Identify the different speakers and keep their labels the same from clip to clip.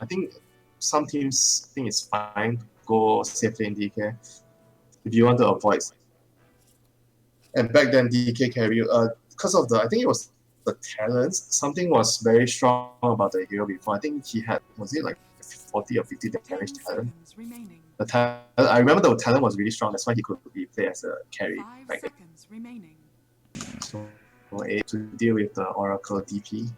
Speaker 1: think some teams think it's fine to go safely in DK if you want to avoid. And back then, DK carry, because of I think it was the talents, something was very strong about the hero before. I think he had, was it like 40 or 50 damage talent? I remember the talent was really strong, that's why he could be played as a carry back then. So, to deal with the Oracle DP.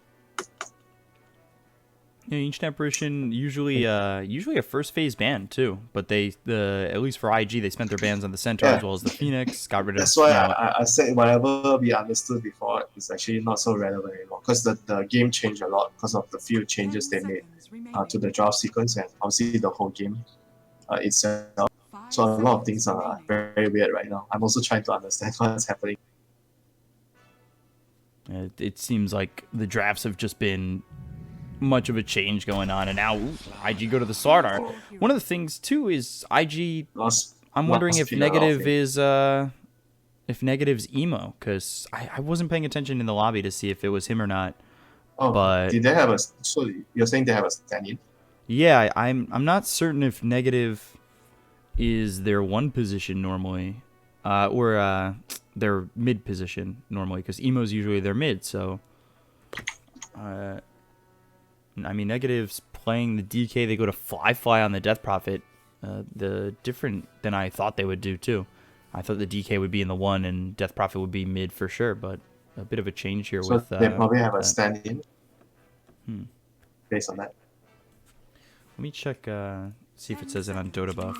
Speaker 2: Yeah, Ancient Apparition usually a first phase ban too, but at least for IG they spent their bans on the Centaur as well as the Phoenix. Got rid of.
Speaker 1: That's why I said whatever we understood before is actually not so relevant anymore, because the game changed a lot because of the few changes they made to the draft sequence and obviously the whole game itself. So a lot of things are very weird right now. I'm also trying to understand what's happening.
Speaker 2: It seems like the drafts have just been much of a change going on, and now IG go to the Slardar. One of the things too is IG. I'm wondering if Negative is if Negative's emo, because I wasn't paying attention in the lobby to see if it was him or not.
Speaker 1: Oh, but did they have a? So you're saying they have a stand-in?
Speaker 2: Yeah, I'm not certain if Negative is their one position normally, or their mid position normally, because emo's usually their mid. So, I mean, Negative's playing the DK. They go to fly on the Death Prophet. The different than I thought they would do too. I thought the DK would be in the 1 and Death Prophet would be mid for sure, but a bit of a change here
Speaker 1: so
Speaker 2: with.
Speaker 1: They probably have a stand-in. Based on that.
Speaker 2: Let me check. See if it says it on Dota Buff.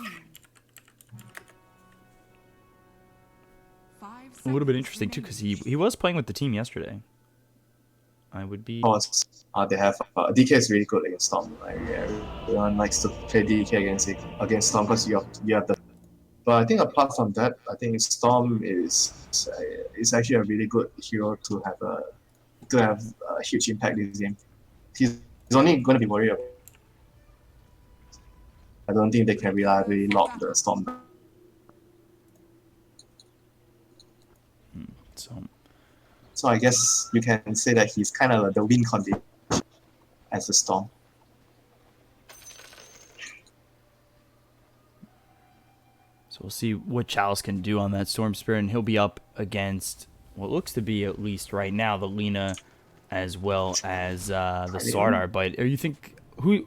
Speaker 2: A little bit interesting too, because he was playing with the team yesterday. I would be.
Speaker 1: They have DK is really good against Storm. Like, everyone likes to play DK against Storm because you have the. But I think apart from that, I think Storm is actually a really good hero to have a huge impact this game. He's only going to be worried about. I don't think they can reliably lock the Storm down. So I guess you can say that he's kind of the win condition as a Storm.
Speaker 2: So we'll see what Chalice can do on that Storm Spirit, and he'll be up against what looks to be, at least right now, the Lina as well as the Slardar. But you think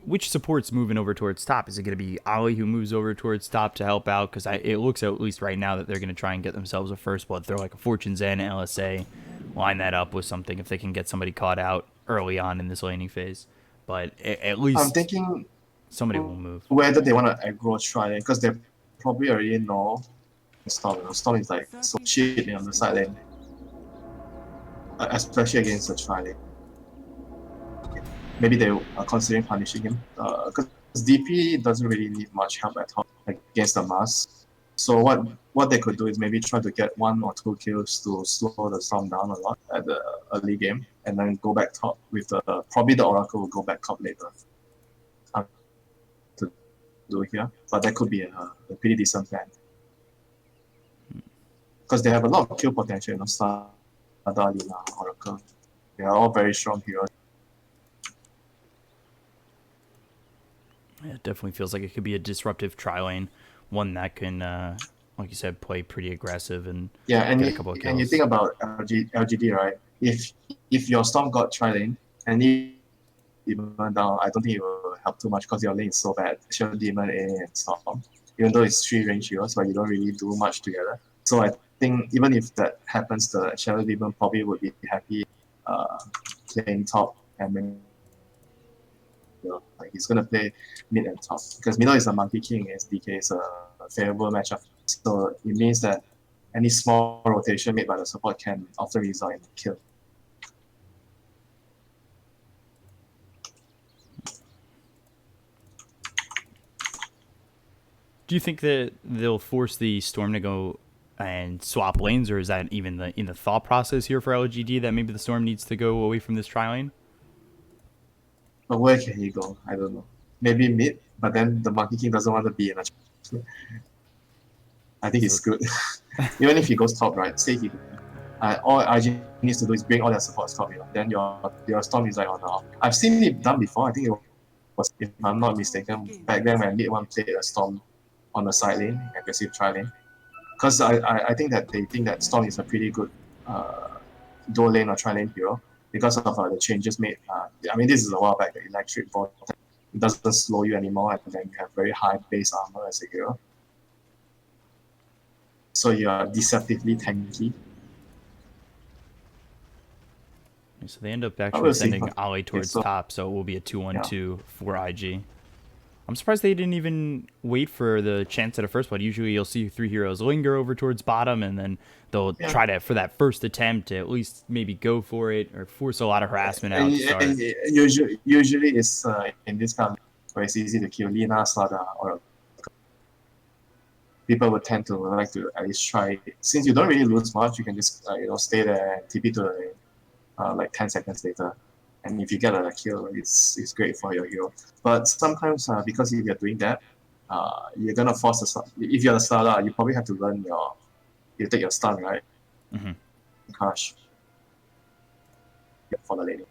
Speaker 2: which support's moving over towards top? Is it going to be Ali who moves over towards top to help out? Because it looks, at least right now, that they're going to try and get themselves a first blood throw, like a Fortune Zen, LSA, line that up with something if they can get somebody caught out early on in this laning phase. But at least
Speaker 1: I'm thinking
Speaker 2: somebody will move.
Speaker 1: Whether they want to aggro try, because they probably already know Storm. Storm is like so shit on the side lane, especially against the tri lane. Maybe they are considering punishing him because DP doesn't really need much help at all against the Mars. So what they could do is maybe try to get 1 or 2 kills to slow the Storm down a lot at the early game, and then go back top with probably the Oracle will go back top later to do here. But that could be a pretty decent plan because they have a lot of kill potential. You know, Star, Lina, Oracle, they are all very strong heroes.
Speaker 2: Yeah, it definitely feels like it could be a disruptive tri lane, one that can, like you said, play pretty aggressive and get a couple of kills.
Speaker 1: And you think about LGD, right? If your Storm got tri lane and even down, I don't think it will help too much because your lane is so bad. Shadow Demon, A, and Storm. Even though it's 3 range heroes, but you don't really do much together. So I think even if that happens, the Shadow Demon probably would be happy playing top and then. Like he's gonna play mid and top because middle is a Monkey King against DK is a favorable matchup. So it means that any small rotation made by the support can often result in a kill.
Speaker 2: Do you think that they'll force the Storm to go and swap lanes, or is that even in the thought process here for LGD that maybe the Storm needs to go away from this tri lane?
Speaker 1: But where can he go? I don't know. Maybe mid, but then the Monkey King doesn't want to be in a. I think he's good. Even if he goes top, right? Say he. All RG needs to do is bring all their supports top, you know. Then your Storm is like on the off. I've seen it done before. I think was, if I'm not mistaken, back then when Mid-1 played a Storm on the side lane, aggressive tri lane. Because I think that they think that Storm is a pretty good dual lane or tri lane hero because of the changes made. I mean, this is a while back, the electric ball doesn't slow you anymore, and then you have very high base armor as a hero. So you are deceptively tanky.
Speaker 2: So they end up actually sending Ali towards
Speaker 1: so,
Speaker 2: top, so it will be a 2-1-2 for IG. I'm surprised they didn't even wait for the chance at a first blood. Usually you'll see 3 heroes linger over towards bottom, and then they'll try to, for that first attempt, to at least maybe go for it or force a lot of harassment out.
Speaker 1: And usually it's in this kind of where it's easy to kill Lina, Slaughter, or people would tend to like to at least try. Since you don't really lose much, you can just stay there and TP to the lane like 10 seconds later. And if you get a kill, it's great for your hero. But sometimes, because if you're doing that, you're gonna force the stun. If you're the starter, you probably have to learn you take your stun, right? Crush for the laning.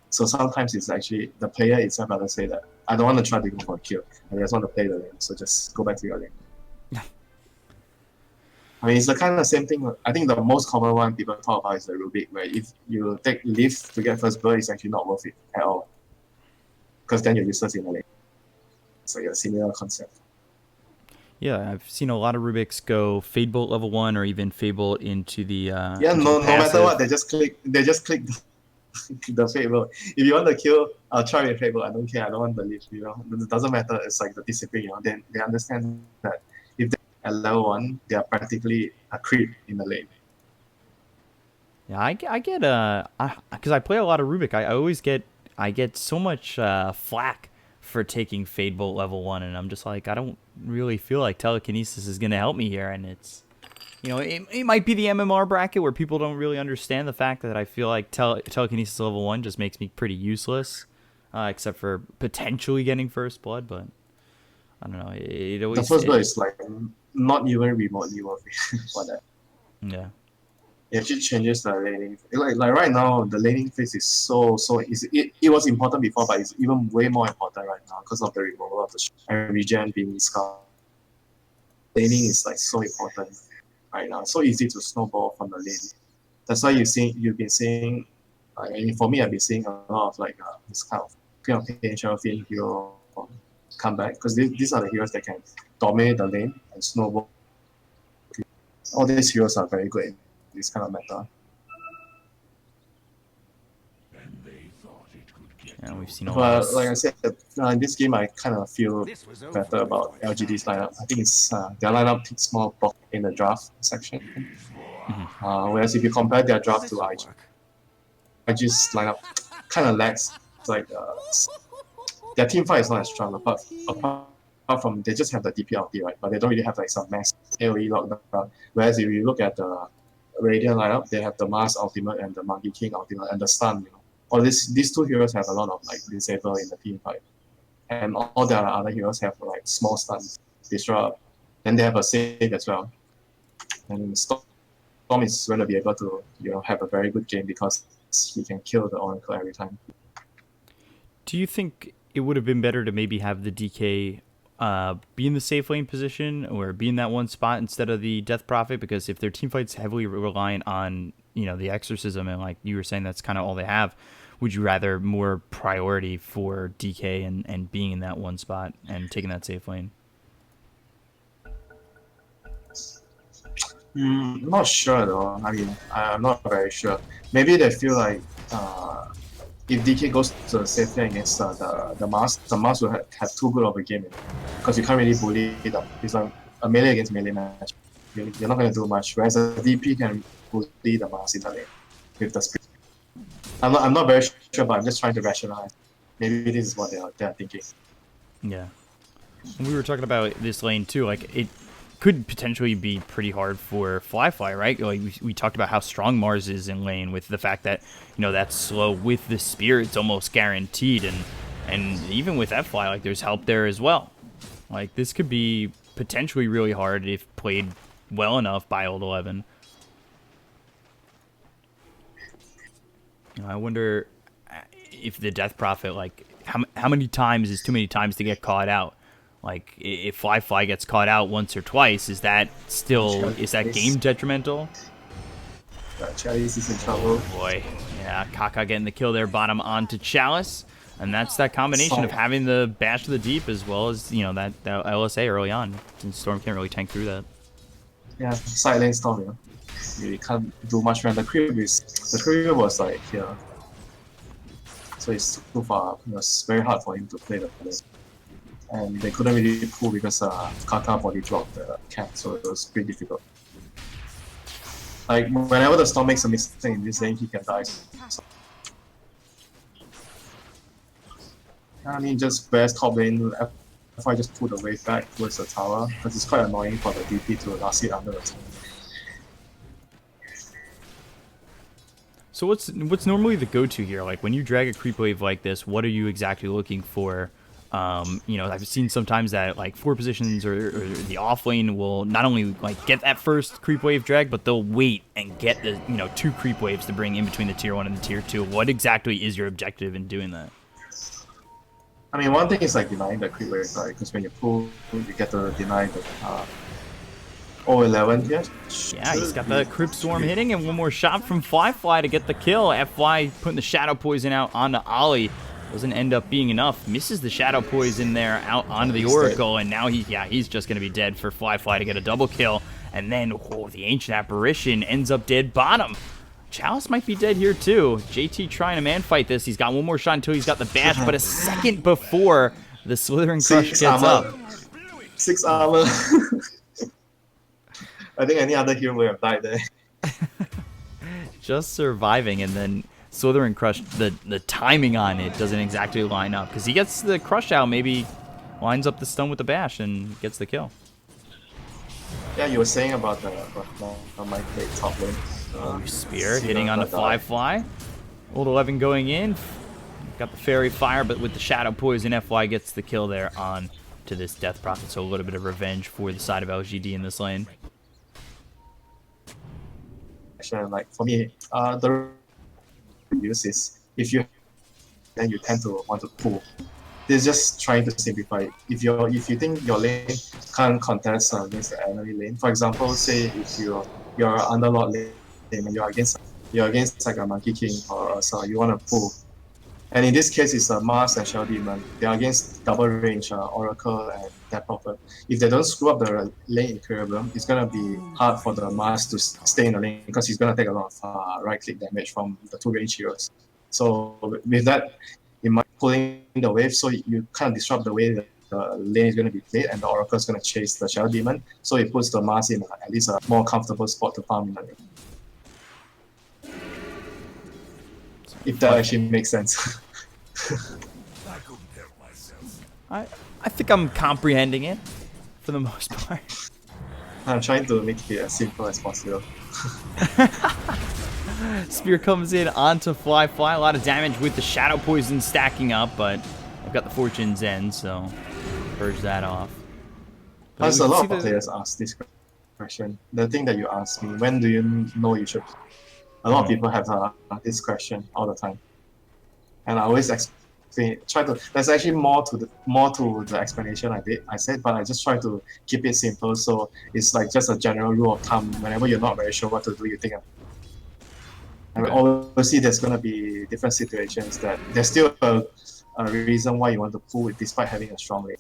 Speaker 1: So sometimes it's actually the player itself rather say that I don't want to try to go for a kill. I just want to play the lane. So just go back to your lane. I mean, it's the kind of same thing. I think the most common one people talk about is the Rubik, where if you take Leaf to get first blood, it's actually not worth it at all. Because then you're useless in the lane. So yeah, similar concept.
Speaker 2: Yeah, I've seen a lot of Rubiks go Fade Bolt level 1 or even Fade Bolt into the
Speaker 1: no matter what, they just click the Fade Bolt. If you want to kill, I'll try with Fade Bolt. I don't care. I don't want the Leaf. It doesn't matter. It's like the discipline. They understand that if they at level 1, they are practically a creep in the lane.
Speaker 2: Yeah, I get because I play a lot of Rubik. I get so much flack for taking Fade Bolt level 1, and I'm just like, I don't really feel like telekinesis is gonna help me here, and it's it might be the MMR bracket where people don't really understand the fact that I feel like telekinesis level 1 just makes me pretty useless, except for potentially getting first blood, but I don't know. It always
Speaker 1: the first blood is like not even remotely worth it for that.
Speaker 2: Yeah.
Speaker 1: It actually changes the laning. Like right now, the laning phase is so it was important before, but it's even way more important right now because of the removal of the and regen being scarred. Laning is like so important right now. So easy to snowball from the lane. That's why you've been seeing, and for me, I've been seeing a lot of like this kind of potential hero come back because these are the heroes that can dominate the lane and snowball. All these heroes are very good in this kind of meta.
Speaker 2: Yeah, we've seen a lot.
Speaker 1: But like I said, in this game, I kind of feel better about LGD's lineup. I think it's their lineup takes more box in the draft section. Whereas if you compare their draft to IG's lineup kind of lacks. It's like their team fight is not as strong. Apart from they just have the DP ulti, right? But they don't really have like some max AoE lockdown. Whereas if you look at the Radiant lineup, they have the Mars ultimate and the Monkey King ultimate and the stun. All these two heroes have a lot of like disable in the team fight, and all their other heroes have like small stuns, disrupt. Then they have a save as well. And Storm is going to be able to have a very good game because he can kill the Oracle every time.
Speaker 2: Do you think it would have been better to maybe have the DK be in the safe lane position or be in that one spot instead of the Death Prophet? Because if their team fight's heavily reliant on the Exorcism and like you were saying that's kind of all they have, would you rather more priority for DK and being in that one spot and taking that safe lane?
Speaker 1: Not sure though. I mean, I'm not very sure. Maybe they feel like if DK goes to the safe lane against the Mars will have too good of a game because you can't really bully them. It's like a melee against melee match. You're not going to do much. Whereas a DP can bully the Mars in the lane with the speed. I'm not very sure, but I'm just trying to rationalize. Maybe this is what they're thinking.
Speaker 2: Yeah. And we were talking about this lane too. Like it could potentially be pretty hard for Fly, right? Like we talked about how strong Mars is in lane with the fact that that's slow with the spear. It's almost guaranteed, and even with Fly, like there's help there as well. Like this could be potentially really hard if played well enough by Old 11. I wonder if the Death Prophet, like how many times is too many times to get caught out? Like, if Fly gets caught out once or twice, is that game detrimental?
Speaker 1: Chalice is in trouble.
Speaker 2: Oh boy, yeah, Kaka getting the kill there, bottom onto Chalice, and that's that combination of having the bash to the deep as well as that LSA early on. Since Storm can't really tank through that.
Speaker 1: Yeah, side lane Storm. You can't do much when the creep was like here, so it's too far up. It was very hard for him to play the play. And they couldn't really pull because Kaka body dropped the cap, so it was pretty difficult. Like, whenever the Storm makes a mistake in this lane, he can die. So, I mean, just best top lane, if I just pull the wave back towards the tower, because it's quite annoying for the DP to last hit under the tower.
Speaker 2: So what's normally the go-to here? Like, when you drag a creep wave like this, what are you exactly looking for? I've seen sometimes that like 4 positions or the off lane will not only like get that first creep wave drag, but they'll wait and get the 2 creep waves to bring in between the tier 1 and the tier 2. What exactly is your objective in doing that?
Speaker 1: I mean, one thing is like denying the creep wave, right? Because when you pull, you get to deny the 11 here.
Speaker 2: Yeah, he's got the Crypt Swarm hitting, and one more shot from Fly to get the kill. FY putting the Shadow Poison out onto Ollie. Doesn't end up being enough. Misses the Shadow Poison there out onto the Oracle, and now he's just going to be dead for Fly to get a double kill. And then, the Ancient Apparition ends up dead bottom. Chalice might be dead here too. JT trying to man fight this. He's got one more shot until he's got the bash, but a second before the Slithering Crush gets up.
Speaker 1: 6 armor. I think any other hero would have died there.
Speaker 2: Just surviving, and then Slithering Crush, the timing on it doesn't exactly line up, because he gets the crush out, maybe lines up the stun with the bash and gets the kill.
Speaker 1: Yeah, you were saying about the my play top lane.
Speaker 2: Spear hitting on the Fly. Old 11 going in. Got the Fairy Fire, but with the Shadow Poison, FY gets the kill there on to this Death Prophet, so a little bit of revenge for the side of LGD in this lane.
Speaker 1: Like, for me, the use is if you then you tend to want to pull. This is just trying to simplify it. If you think your lane can't contest against the enemy lane, for example, say if you're underlord lane and you're against like a Monkey King or so, you want to pull. And in this case, it's a Mars and Shell Demon. They're against double range Oracle and Death Prophet. If they don't screw up the lane equilibrium, it's going to be hard for the Mars to stay in the lane because he's going to take a lot of right-click damage from the 2 range heroes. So with that, it might pulling the wave, so you kind of disrupt the way that the lane is going to be played, and the Oracle is going to chase the Shell Demon. So it puts the Mars in at least a more comfortable spot to farm in the lane. If that actually makes sense.
Speaker 2: I think I'm comprehending it for the most part.
Speaker 1: I'm trying to make it as simple as possible.
Speaker 2: Spear comes in onto Fly. A lot of damage with the Shadow Poison stacking up, but I've got the Fortune's End, so purge that off.
Speaker 1: As a lot of players ask this question. The thing that you asked me, when do you know you should? A lot of people have this question all the time, and I always explain. There's actually more to the explanation I said, but I just try to keep it simple. So it's like just a general rule of thumb. Whenever you're not very sure what to do, you think. And obviously, there's gonna be different situations that there's still a reason why you want to pull it despite having a strong lane.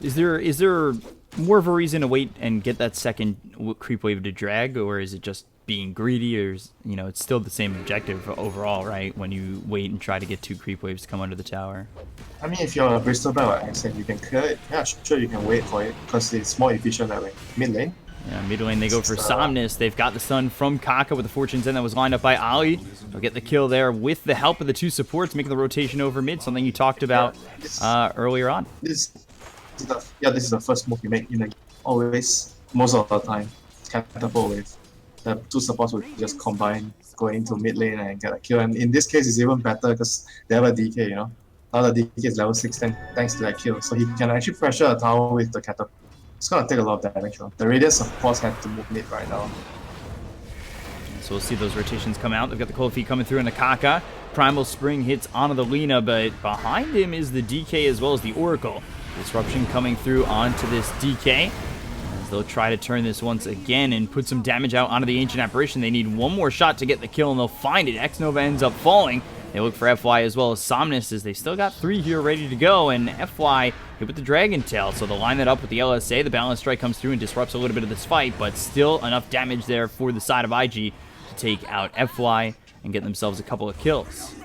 Speaker 2: Is there more of a reason to wait and get that second creep wave to drag, or is it just being greedy, or it's still the same objective overall, right? When you wait and try to get 2 creep waves to come under the tower.
Speaker 1: I mean, if you're a Bristol Bell accent, you can clear it. Yeah, sure, you can wait for it because it's more efficient that way. Mid lane.
Speaker 2: Yeah, mid lane they go for Somnus. They've got the stun from Kaka with the Fortune's End that was lined up by Ali. They'll get the kill there with the help of the 2 supports, making the rotation over mid, something you talked about earlier on.
Speaker 1: This is the first move you make in the game. Always, most of the time, catapult with the 2 supports will just combine, go into mid lane and get a kill. And in this case, it's even better because they have a DK, Now the DK is level 6 thanks to that kill. So he can actually pressure a tower with the catapult. It's gonna take a lot of damage. The Radiant supports have to move mid right now.
Speaker 2: So we'll see those rotations come out. They've got the cold feet coming through into Kaka. Primal Spring hits onto the Lina, but behind him is the DK as well as the Oracle. Disruption coming through onto this DK. As they'll try to turn this once again and put some damage out onto the Ancient Apparition. They need one more shot to get the kill, and they'll find it. X-Nova ends up falling. They look for FY as well as Somnus, as they still got 3 here ready to go, and FY hit with the Dragon Tail. So they'll line that up with the LSA. The Balance Strike comes through and disrupts a little bit of this fight, but still enough damage there for the side of IG to take out FY and get themselves a couple of kills.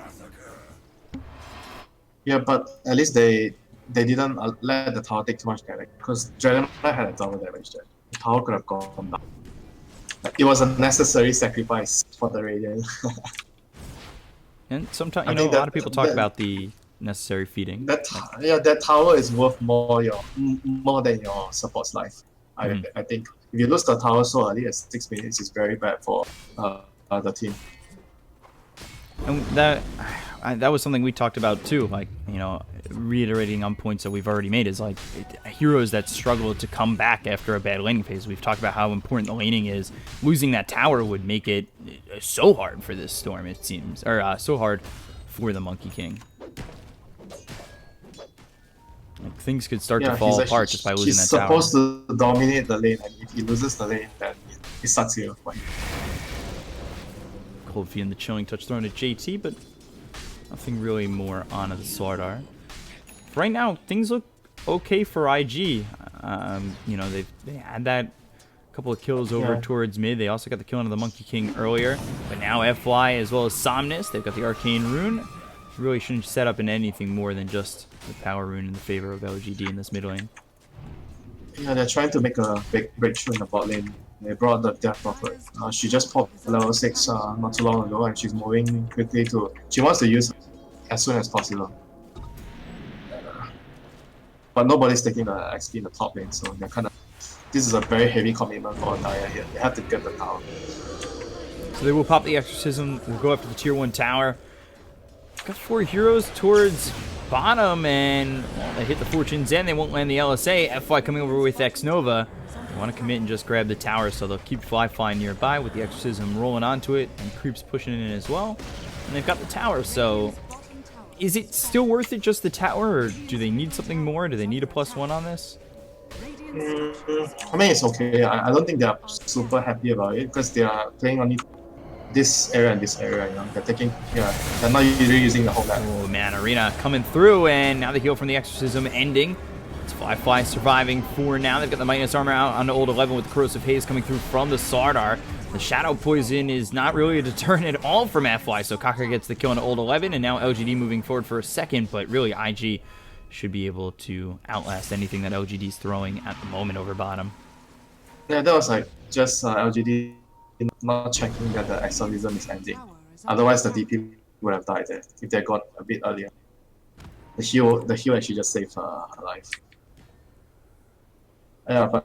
Speaker 1: Yeah, but at least they didn't let the tower take too much damage, because Dragon Knight had a double damage there. The tower could have gone down. It was a necessary sacrifice for the Radiant.
Speaker 2: And sometimes, you know, a lot of people talk about the necessary feeding.
Speaker 1: That tower is worth more than your support's life. I think if you lose the tower so early at 6 minutes, it's very bad for the team.
Speaker 2: And that was something we talked about too. Like, you know, reiterating on points that we've already made is like heroes that struggle to come back after a bad laning phase. We've talked about how important the laning is. Losing that tower would make it so hard for this Storm, it seems, or so hard for the Monkey King. Like, things could start to fall apart just by losing that tower.
Speaker 1: He's supposed to dominate the lane, and if he loses the lane, then it sucks you.
Speaker 2: Cold Feet and the Chilling Touch thrown at JT, but nothing really more onto the Slardar. Right now, things look okay for IG. You know, they had that couple of kills over towards mid. They also got the kill onto the Monkey King earlier. But now FY as well as Somnus, they've got the Arcane Rune. Really shouldn't set up in anything more than just the Power Rune in the favor of LGD in this mid lane.
Speaker 1: Yeah, they're trying to make a big breakthrough in the bot lane. They brought the Death Prophet. She just popped level 6 not too long ago, and she's moving quickly to... She wants to use it as soon as possible. But nobody's taking the XP in the top lane, so they're kind of... This is a very heavy commitment for Naya here. They have to get the tower.
Speaker 2: So they will pop the Exorcism. We'll go after the tier 1 tower. Got 4 heroes towards bottom, and well, they hit the Fortune's End. They won't land the LSA. FY coming over with X-Nova. They want to commit and just grab the tower, so they'll keep Fly nearby with the Exorcism rolling onto it, and Creeps pushing in as well. And they've got the tower, so... Is it still worth it, just the tower, or do they need something more? Do they need a +1 on this?
Speaker 1: I mean, it's okay. I don't think they're super happy about it, because they are playing only this area and this area, you know. They're taking, they're not usually using the whole map.
Speaker 2: Oh man, Arena coming through, and now the heal from the Exorcism ending. It's Fly surviving for now. They've got the Minus Armor out on the old 11 with the Corrosive Haze coming through from the Slardar. The Shadow Poison is not really a deterrent at all from FY, so Kaka gets the kill on the old 11, and now LGD moving forward for a second, but really IG should be able to outlast anything that LGD's throwing at the moment over bottom.
Speaker 1: Yeah, that was like just LGD not checking that the Exorcism is ending. Otherwise, the DP would have died there if they got a bit earlier. The heal actually just saved her life. Yeah, but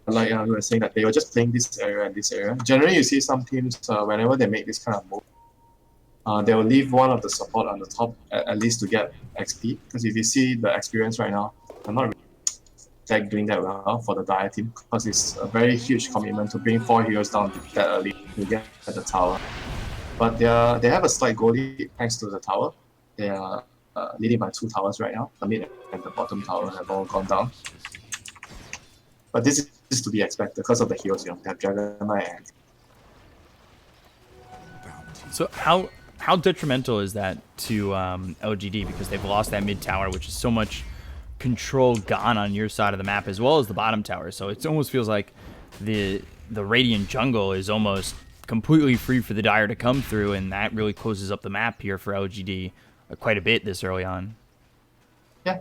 Speaker 1: like we were saying, that they were just playing this area and this area. Generally, you see some teams, whenever they make this kind of move, they will leave one of the support on the top at least to get XP. Because if you see the experience right now, they're not really doing that well for the Dire team, because it's a very huge commitment to bring 4 heroes down that early to get at the tower. But they have a slight goal lead thanks to the tower. They are leading by 2 towers right now. The mid and the bottom tower have all gone down. But this is to be expected because of the heroes, you know. They have Dragon Knight and...
Speaker 2: So how detrimental is that to LGD, because they've lost that mid tower, which is so much control gone on your side of the map as well as the bottom tower. So it almost feels like the Radiant jungle is almost completely free for the Dire to come through, and that really closes up the map here for LGD quite a bit this early on.
Speaker 1: Yeah,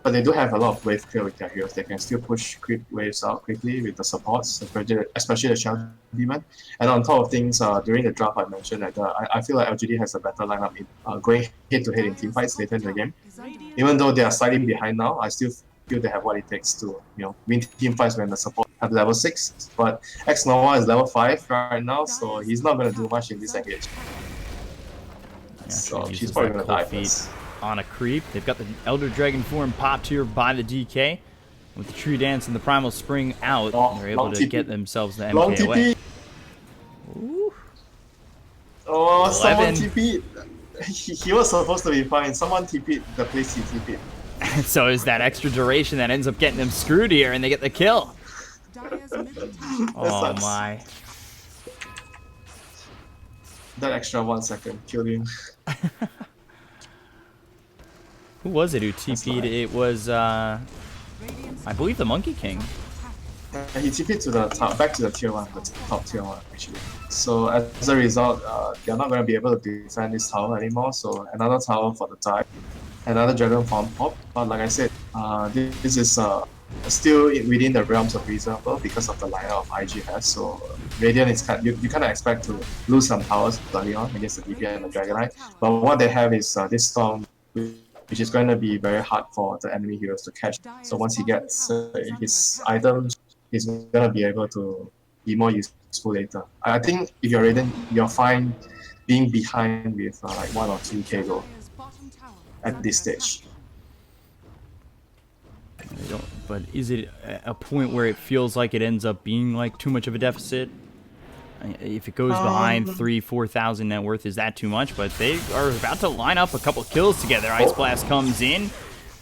Speaker 1: but they do have a lot of wave clear with their heroes. They can still push creep waves out quickly with the supports, especially the Shadow Demon. And on top of things, during the draft I mentioned that I feel like LGD has a better lineup in going head-to-head in teamfights later in the game. Even though they are slightly behind now, I still feel they have what it takes to, you know, win teamfights when the support have level 6. But X-Nova is level 5 right now, so he's not going to do much in this engage.
Speaker 2: Yeah,
Speaker 1: so she's probably going to die first.
Speaker 2: On a creep. They've got the Elder Dragon form popped here by the DK. With the Tree Dance and the Primal Spring out, they're able to get themselves the MK away. Ooh.
Speaker 1: Oh, someone TP! he was supposed to be fine. Someone TP'd the place he TP'd.
Speaker 2: So is that extra duration that ends up getting them screwed here, and they get the kill. Oh
Speaker 1: Sucks.
Speaker 2: my.
Speaker 1: That extra 1 second killed him.
Speaker 2: Who was it who TP'd? It was, I believe the Monkey King.
Speaker 1: He TP'd to the top, back to the tier 1, the top tier 1 actually. So as a result, they're not going to be able to defend this tower anymore. So another tower for the dive, another dragon farm pop. But like I said, this is still within the realms of reasonable because of the lineup of IG has. So Radiant is you kind of expect to lose some towers early on against the DPI and the Dragonite. But what they have is this Storm, which is going to be very hard for the enemy heroes to catch. So once he gets his items, he's going to be able to be more useful later. I think if you're Radiant, you're fine being behind with like 1 or 2k gold at this stage.
Speaker 2: But is it a point where it feels like it ends up being like too much of a deficit? If it goes behind 3,000-4,000 net worth, is that too much? But they are about to line up a couple kills together. Ice Blast comes in.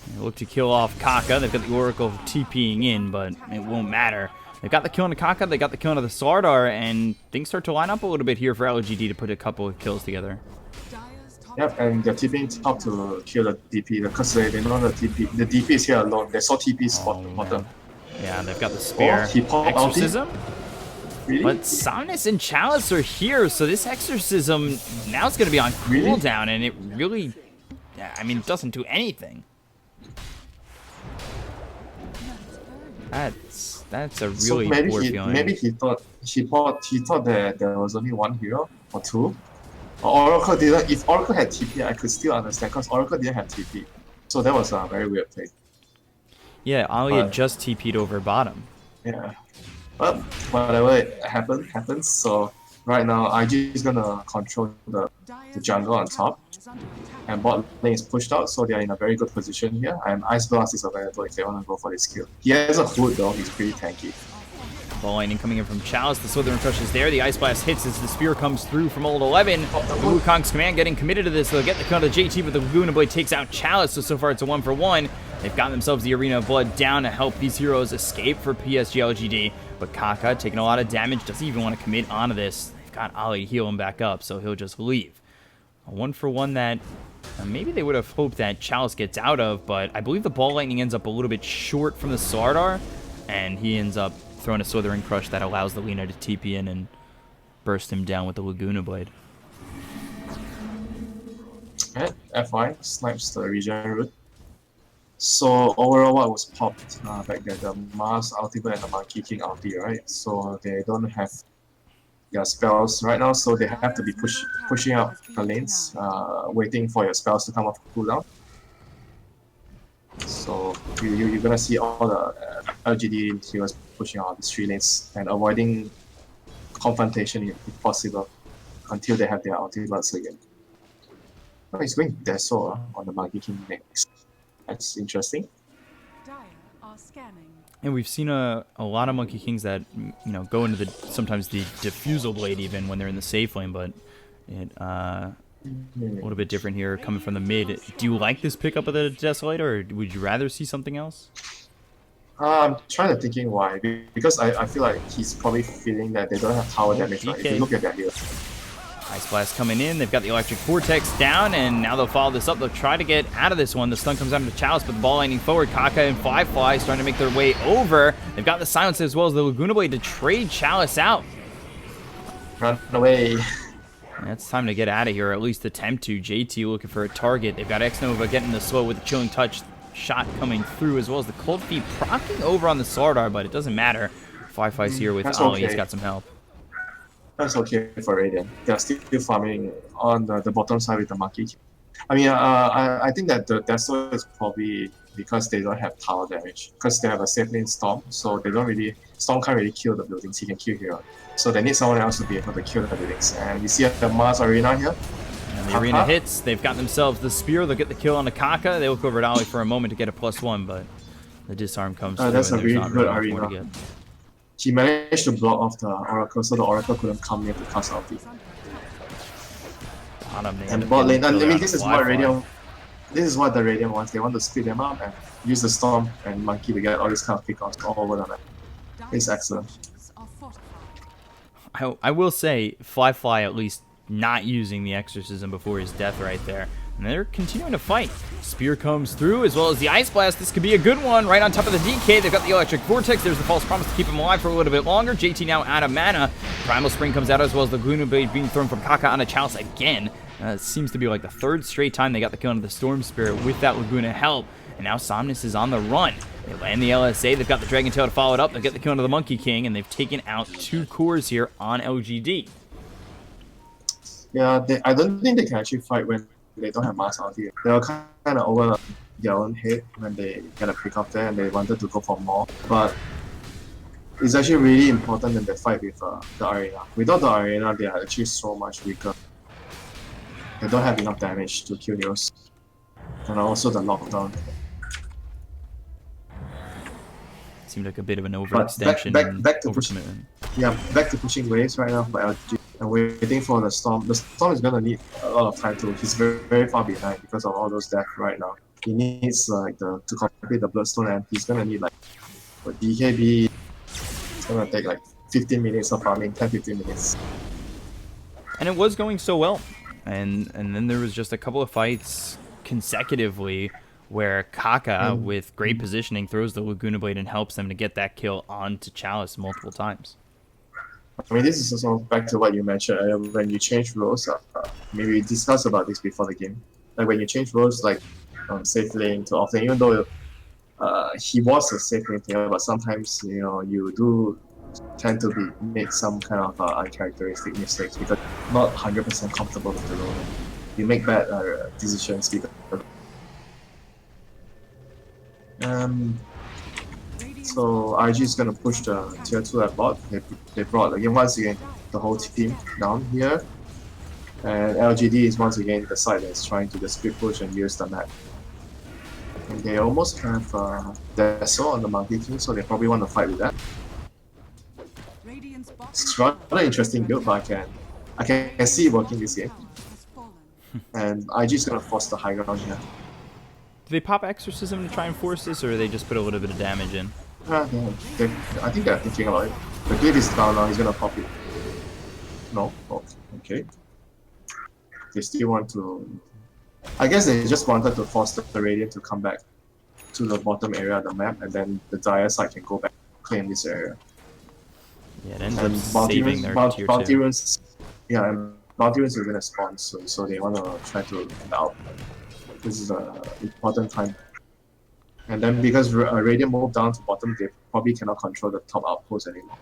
Speaker 2: They look to kill off Kaka. They've got the Oracle TPing in, but it won't matter. They've got the kill on the Kaka. They got the kill on the Slardar, and things start to line up a little bit here for LGD to put a couple of kills together.
Speaker 1: Yep, and they're TPing top to kill the DP because they know the DP. The DP is here alone. They saw TP spot bottom.
Speaker 2: Yeah, they've got the spear.
Speaker 1: He popped
Speaker 2: Exorcism?
Speaker 1: Really?
Speaker 2: But Somnus and Chalice are here, so this Exorcism now is going to be on cooldown, and it really, I mean, it doesn't do anything. That's a really poor feeling.
Speaker 1: Maybe he thought that there was only one hero or two. Oracle didn't. If Oracle had TP, I could still understand because Oracle didn't have TP. So that was a very weird thing.
Speaker 2: Yeah, Ali had just TP'd over bottom.
Speaker 1: Yeah. But whatever happens. So right now, IG is gonna control the jungle on top, and bot lane is pushed out, so they are in a very good position here. And Ice Blast is available if they want to go for this kill. He has a hood though. He's pretty tanky.
Speaker 2: Ball lightning coming in from Chalice. The Slithering Crush is there. The Ice Blast hits as the spear comes through from old 11. Wukong's command getting committed to this. They'll get the cut of JT, but the Laguna Blade takes out Chalice. So far it's a 1-for-1. They've got themselves the Arena of Blood down to help these heroes escape for PSG.LGD. But Kaka taking a lot of damage. Doesn't even want to commit onto this. They've got Ali to heal him back up, so he'll just leave. A 1-for-1 that maybe they would have hoped that Chalice gets out of, but I believe the Ball Lightning ends up a little bit short from the Slardar, and he ends up throwing a Slithering Crush that allows the Lina to TP in and burst him down with the Laguna Blade.
Speaker 1: And FY snipes the regen route. So overall, what was popped back there? The Mars ultimate and the Monkey King ulti, right? So they don't have their spells right now, so they have to be pushing up the lanes, waiting for your spells to come off cooldown. So you're gonna see all the LGD heroes pushing out these 3 lanes and avoiding confrontation if possible until they have their ultimates again. Oh, he's going Deso on the Monkey King next. That's interesting.
Speaker 2: And we've seen a lot of Monkey Kings that go into sometimes the Diffusal Blade even when they're in the safe lane, but it a little bit different here coming from the mid. Do you like this pickup of the Desolator, or would you rather see something else?
Speaker 1: I'm trying to thinking why. Because I feel like he's probably feeling that they don't have tower damage. Right? If you look at their heals.
Speaker 2: Ice Blast coming in. They've got the Electric Vortex down, and now they'll follow this up. They'll try to get out of this one. The stun comes out of Chalice, but the ball lightning forward. Kaka and Firefly starting to make their way over. They've got the Silence as well as the Laguna Blade to trade Chalice out.
Speaker 1: Run away.
Speaker 2: It's time to get out of here, or at least attempt to. JT looking for a target. They've got X-Nova getting the slow with the Chilling Touch shot coming through, as well as the Cold Feet procking over on the Slardar, but it doesn't matter. Firefly's here with Ali. Okay. He's got some help.
Speaker 1: That's okay for Radiant. They're still farming on the bottom side with the Monkey King. I mean, I think that the Deso is probably because they don't have tower damage. Because they have a safe lane Storm, so they don't really... Storm can't really kill the buildings, he can kill hero. So they need someone else to be able to kill the buildings. And we see the Mars Arena here.
Speaker 2: And the Arena hits. They've got themselves the Spear. They'll get the kill on the Kaka. They look over at Ali for a moment to get a +1, but the disarm comes through.
Speaker 1: That's
Speaker 2: and
Speaker 1: a really
Speaker 2: not
Speaker 1: good
Speaker 2: really more to
Speaker 1: Arena.
Speaker 2: get.
Speaker 1: He managed to block off the Oracle, so the Oracle couldn't come near to cast ulti.
Speaker 2: Bottom, they end
Speaker 1: And
Speaker 2: up
Speaker 1: bot
Speaker 2: getting
Speaker 1: lane, I
Speaker 2: the kill
Speaker 1: mean,
Speaker 2: on the fly.
Speaker 1: This is what the Radiant wants. They want to split them up and use the Storm and Monkey to get all these kind of kickoffs all over the map. It's excellent.
Speaker 2: I will say, Fly at least not using the Exorcism before his death right there. And they're continuing to fight. Spear comes through, as well as the Ice Blast. This could be a good one right on top of the DK. They've got the Electric Vortex. There's the False Promise to keep him alive for a little bit longer. JT now out of mana. Primal Spring comes out, as well as the Laguna Blade being thrown from Kaka on a Chalice again. It seems to be like the third straight time they got the kill into the Storm Spirit with that Laguna help. And now Somnus is on the run. They land the LSA. They've got the Dragon Tail to follow it up. They'll get the kill into the Monkey King, and they've taken out 2 cores here on LGD.
Speaker 1: Yeah, I don't think they can actually fight when they don't have mass out here. They were kind of over their own head when they get a pick up there and they wanted to go for more. But it's actually really important that they fight with the arena. Without the arena, they are actually so much weaker. They don't have enough damage to kill heroes. And also the lockdown.
Speaker 2: Seemed like a bit of an overextension.
Speaker 1: Back to pushing. Yeah, back to pushing waves right now for LG. And waiting for the Storm. The Storm is gonna need a lot of time too. He's very, very far behind because of all those deaths right now. He needs to complete the Bloodstone, and he's gonna need like for DKB. It's gonna take like 15 minutes of farming, 10-15 minutes.
Speaker 2: And it was going so well. And then there was just a couple of fights consecutively where Kaka, with great positioning, throws the Laguna Blade and helps them to get that kill onto Chalice multiple times.
Speaker 1: I mean, this is also back to what you mentioned when you change roles. Maybe we discussed about this before the game. Like when you change roles, like safe lane to off lane, even though he was a safe lane player, but sometimes you do tend to make some kind of uncharacteristic mistakes because you're not 100% comfortable with the role. You make bad decisions because. So RG is gonna push the tier 2 at bot. They brought again once again the whole team down here, and LGD is once again the side that's trying to just split push and use the map. And they almost have Deso on the Monkey King, so they probably want to fight with that. It's rather interesting build, but I can see it working this game. And IG is gonna force the high ground here.
Speaker 2: Do they pop Exorcism to try and force this, or do they just put a little bit of damage in?
Speaker 1: I think they're thinking about it. The gate is down now, he's gonna pop it. No? Oh, okay. They still want to... I guess they just wanted to force the Radiant to come back to the bottom area of the map, and then the Dire side can go back claim this area.
Speaker 2: Yeah, it ends up saving their tier 2.
Speaker 1: Yeah, and Bounty Runes are gonna spawn soon, so they wanna try to end out. This is an important time. And then because Radiant moved down to bottom, they probably cannot control the top outpost anymore.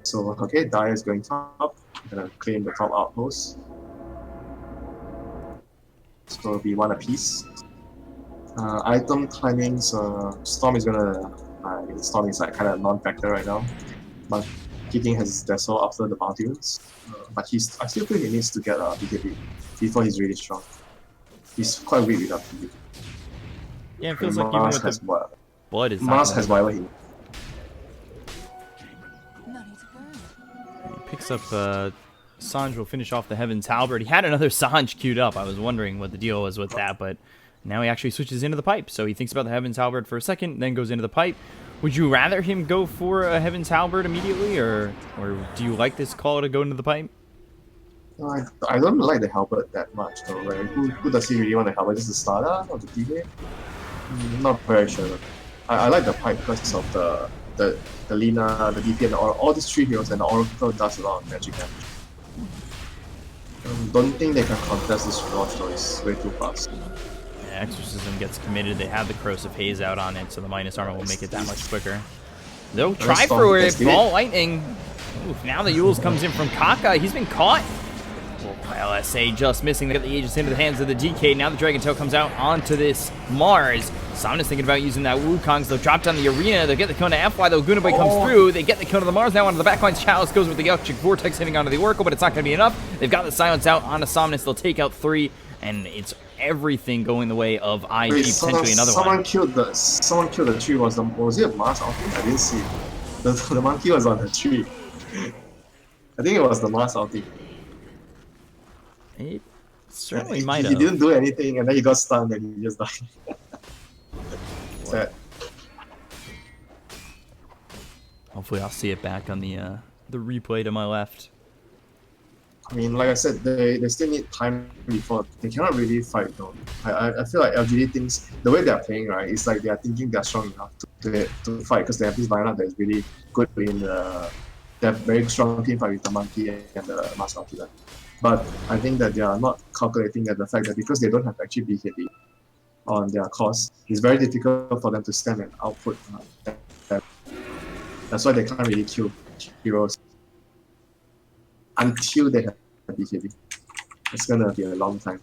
Speaker 1: So, okay, Dire is going top. Gonna claim the top outpost. So it'll be one apiece. Item timings, Storm is gonna... Storm is like kind of non-factor right now. But King has Deso after the Bounty Runes. But I still think he needs to get a BKB before he's really strong. He's quite weak without BKB.
Speaker 2: Yeah, it feels like even with the blood is
Speaker 1: Mars has whatever he...
Speaker 2: He picks up Sanj will finish off the Heaven's Halberd. He had another Sanj queued up. I was wondering what the deal was with that, but now he actually switches into the pipe. So he thinks about the Heaven's Halberd for a second, then goes into the pipe. Would you rather him go for a Heaven's Halberd immediately, or do you like this call to go into the pipe?
Speaker 1: I don't like the Halberd that much though. Like, who does he really want the Halberd? Is the starter or the DK? Not very sure. I like the pipe because of the Lina, the DP, and all these 3 heroes, and the Oracle does a lot of magic damage. Don't think they can contest this Rush though, it's way too fast.
Speaker 2: Yeah, Exorcism gets committed. They have the Corrosive Haze out on it, so the minus armor will make it that much quicker. They'll try for it. Ball Lightning. Oof, now the Yules comes in from Kaka. He's been caught. LSA just missing. They get the Aegis into the hands of the DK. Now the Dragon Tail comes out onto this Mars. Somnus thinking about using that Wukongs. They'll drop down the arena. They'll get the kill to FY. The Laguna Blade comes through. They get the kill to the Mars. Now onto the backlines. Chalice goes with the Electric Vortex hitting onto the Oracle, but it's not going to be enough. They've got the Silence out onto Somnus. They'll take out 3, and it's everything going the way of IG.
Speaker 1: Wait,
Speaker 2: potentially another
Speaker 1: someone
Speaker 2: one.
Speaker 1: Killed the tree. Was it a Mars outing? I didn't see it. The monkey was on the tree. I think it was the Mars outing.
Speaker 2: It certainly
Speaker 1: He,
Speaker 2: might
Speaker 1: he
Speaker 2: have.
Speaker 1: didn't do anything, and then he got stunned, and he just died. Sad.
Speaker 2: Hopefully I'll see it back on the replay to my left.
Speaker 1: I mean, like I said, they still need time before they cannot really fight though. I feel like LGD thinks the way they're playing, right, it's like they are thinking they're strong enough to fight because they have this lineup that is really good in they have very strong team fight with the Monkey and the Master Killer. But I think that they are not calculating at the fact that because they don't have actually BKB on their course, it's very difficult for them to stem and output. That's why they can't really kill heroes until they have BKB. It's gonna be a long time.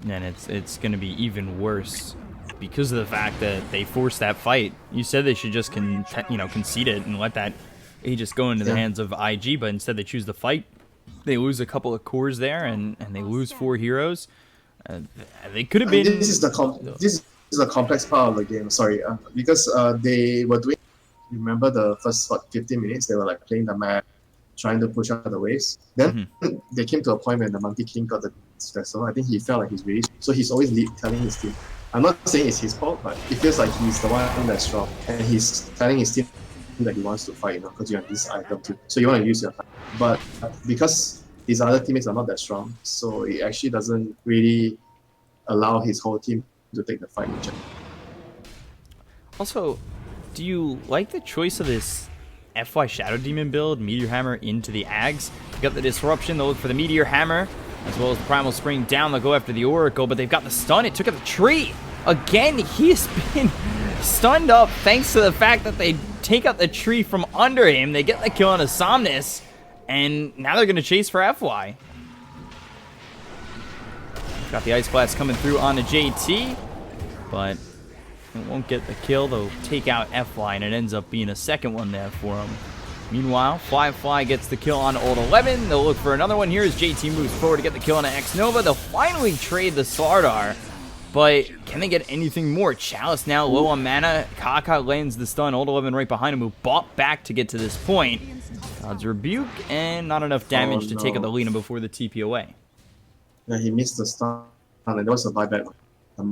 Speaker 2: And it's going to be even worse because of the fact that they forced that fight. You said they should just concede it and let that Aegis go into the hands of IG, but instead they choose the fight. They lose a couple of cores there, and they lose 4 heroes. They could have been.
Speaker 1: This is the complex part of the game. Sorry, because they were doing. Remember the first 15 minutes they were like playing the map, trying to push out the waves. Then they came to a point when the Monkey King got the vessel. I think he felt like he's really, so he's always telling his team. I'm not saying it's his fault, but it feels like he's the one that's strong, and he's telling his team that he wants to fight, because you have this item too, so you want to use your time. But because his other teammates are not that strong, so it actually doesn't really allow his whole team to take the fight.
Speaker 2: Also, do you like the choice of this FY Shadow Demon build, Meteor Hammer into the Ags? You got the Disruption, they'll look for the Meteor Hammer, as well as the Primal Spring down, they'll go after the Oracle, but they've got the stun, it took out the tree! Again, he's been stunned up thanks to the fact that they take out the tree from under him, they get the kill on a Somnus, and now they're going to chase for FY. Got the Ice Blast coming through on the JT, but it won't get the kill. They'll take out FY, and it ends up being a second one there for him. Meanwhile, Fly gets the kill on Old 11. They'll look for another one here as JT moves forward to get the kill on X Nova. They'll finally trade the Slardar, but can they get anything more? Chalice now low on mana. Kaka lands the stun. Old 11 right behind him, who bought back to get to this point. God's Rebuke, and not enough damage to take out the Lina before the TP away.
Speaker 1: Yeah, he missed the stun, and there was a buyback. I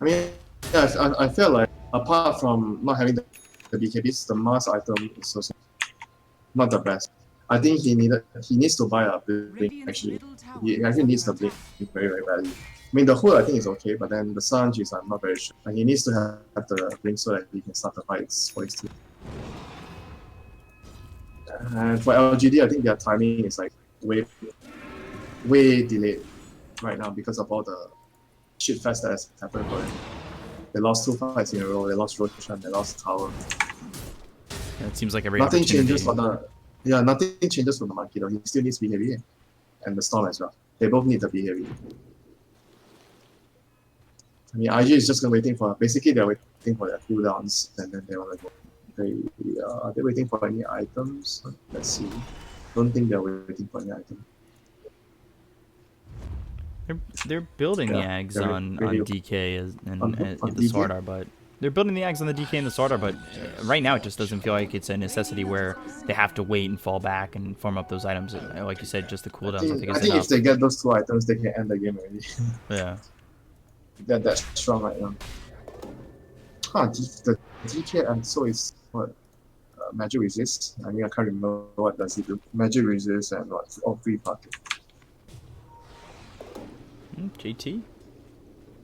Speaker 1: mean, yeah, I feel like apart from not having the BKBs, the mask item is also not the best. I think he needs to buy a blink actually. He actually needs the blink very, very badly. I mean, the hood I think is okay, but then the Sanji is I'm not very sure. And he needs to have the blink so that he can start the fights for his team. And for LGD, I think their timing is like way delayed right now because of all the shit fest that has happened for them. They lost 2 fights in a row. They lost Roshan. They lost Tower.
Speaker 2: Yeah, it seems like every
Speaker 1: nothing changes for nothing changes for the Monkey though. He still needs behavior, and the Storm as well. They both need the behavior. I mean, IG is just waiting for. Basically, they're waiting for their cooldowns, and then they want to go. Are they waiting for any items? Let's see. Don't think they're waiting for any item.
Speaker 2: They're building the Ags on DK and the Slardar, but they're building the Ags on the DK and the Slardar, but right now it just doesn't feel like it's a necessity where they have to wait and fall back and farm up those items. Like you said, just the cooldowns.
Speaker 1: I think if they get those 2 items, they can end the game already.
Speaker 2: Yeah.
Speaker 1: They're that strong right now. The DK and so is what? Magic Resist? I mean, I can't remember what does it do. Magic Resist and what? Oh, free pocket.
Speaker 2: JT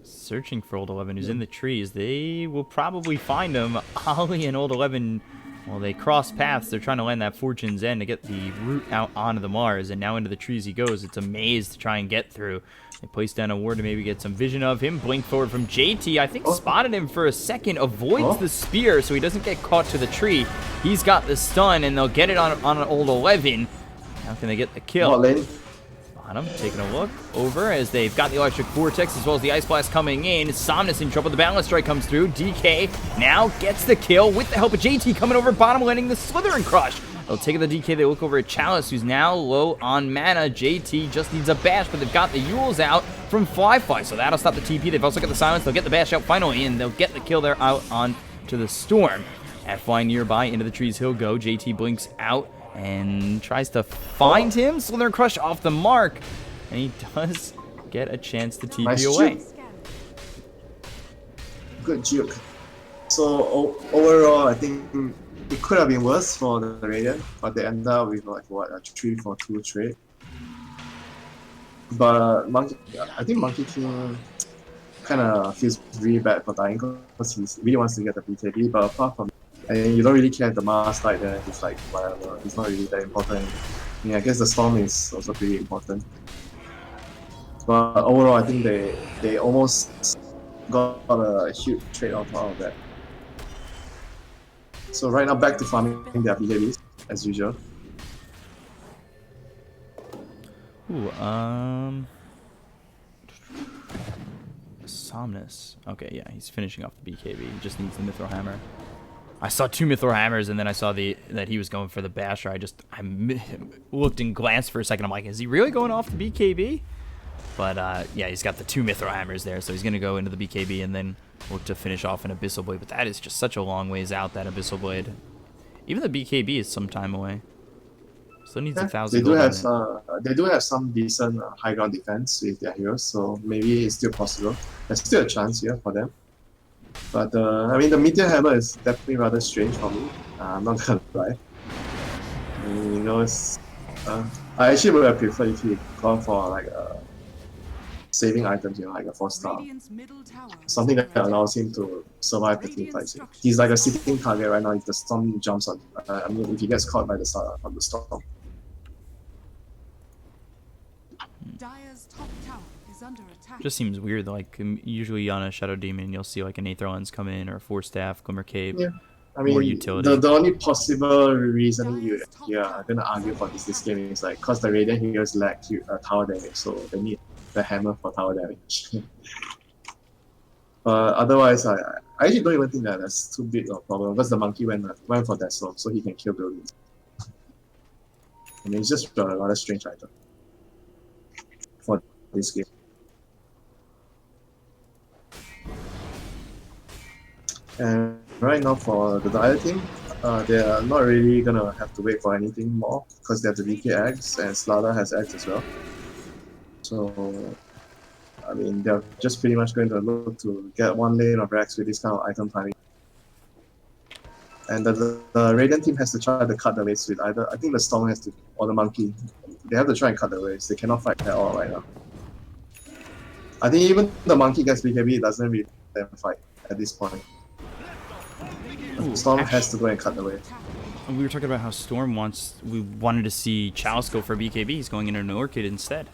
Speaker 2: searching for Old 11, who's in the trees. They will probably find him. Ollie and Old 11, well, they cross paths. They're trying to land that Fortune's End to get the route out onto the Mars, and now into the trees he goes. It's a maze to try and get through. They place down a ward to maybe get some vision of him. Blink forward from JT. I think spotted him for a second. Avoids the spear so he doesn't get caught to the tree. He's got the stun, and they'll get it on an Old 11. How can they get the kill? Bottom, taking a look over as they've got the Electric Vortex as well as the Ice Blast coming in. Somnus in trouble. The Balance Strike comes through. DK now gets the kill with the help of JT coming over bottom, landing the Slithering Crush. They'll take the DK. They look over at Chalice, who's now low on mana. JT just needs a bash, but they've got the Yules out from Fly, so that'll stop the TP. They've also got the Silence. They'll get the bash out finally, and they'll get the kill there out on to the Storm. FY nearby, into the trees he'll go. JT blinks out and tries to find him. Slither Crush off the mark, and he does get a chance to TP
Speaker 1: Nice
Speaker 2: away.
Speaker 1: juke. Good juke. So overall, I think it could have been worse for the Radiant, but they end up with like what, a 3-for-2 trade. But I think Monkey King kind of feels really bad for dying because he really wants to get the BKB, but apart from and you don't really care if the Mars died there, it's like whatever, it's not really that important. I mean, I guess the Storm is also pretty important. But overall, I think they almost got a huge trade off out of that. So right now, back to farming their BKBs, as usual.
Speaker 2: Ooh, Somnus. Okay, yeah, he's finishing off the BKB. He just needs the Mithril Hammer. I saw 2 Mithril Hammers, and then I saw that he was going for the Basher. I looked and glanced for a second. I'm like, is he really going off the BKB? But yeah, he's got the 2 Mithril Hammers there, so he's going to go into the BKB and then look to finish off an Abyssal Blade. But that is just such a long ways out, that Abyssal Blade. Even the BKB is some time away. Still needs 1,000
Speaker 1: They do have some decent high ground defense with their heroes, so maybe it's still possible. There's still a chance here for them. But I mean, the Meteor Hammer is definitely rather strange for me. I'm not gonna lie. I mean, you know, it's, I actually would have preferred if he gone for like saving items, you know, like a 4-star. Something that allows him to survive the team fights. He's like a sitting target right now if the Storm jumps on. I mean, if he gets caught by the Storm.
Speaker 2: Just seems weird. Like usually on a Shadow Demon, you'll see like an Aether Lens come in, or a Force Staff, Glimmer Cape.
Speaker 1: Yeah, I mean,
Speaker 2: more utility.
Speaker 1: The only possible reason you are gonna argue for this game is like because the Radiant heroes lack tower damage, so they need the hammer for tower damage. But otherwise, I actually don't even think that that's too big of a problem because the monkey went for that so he can kill buildings. I mean, it's just a rather strange item for this game. And right now for the Dire team, they are not really gonna have to wait for anything more because they have the DK eggs and Slada has eggs as well. So, I mean, they're just pretty much going to look to get 1 lane of Rex with this kind of item timing. And the Radiant team has to try to cut the waves with either, I think the Storm has to, or the Monkey. They have to try and cut the waves. They cannot fight at all right now. I think even the Monkey gets BKB, it doesn't really let them fight at this point. Storm has to go and cut the wave.
Speaker 2: We were talking about how Storm we wanted to see Chalice go for BKB. He's going into an Orchid instead.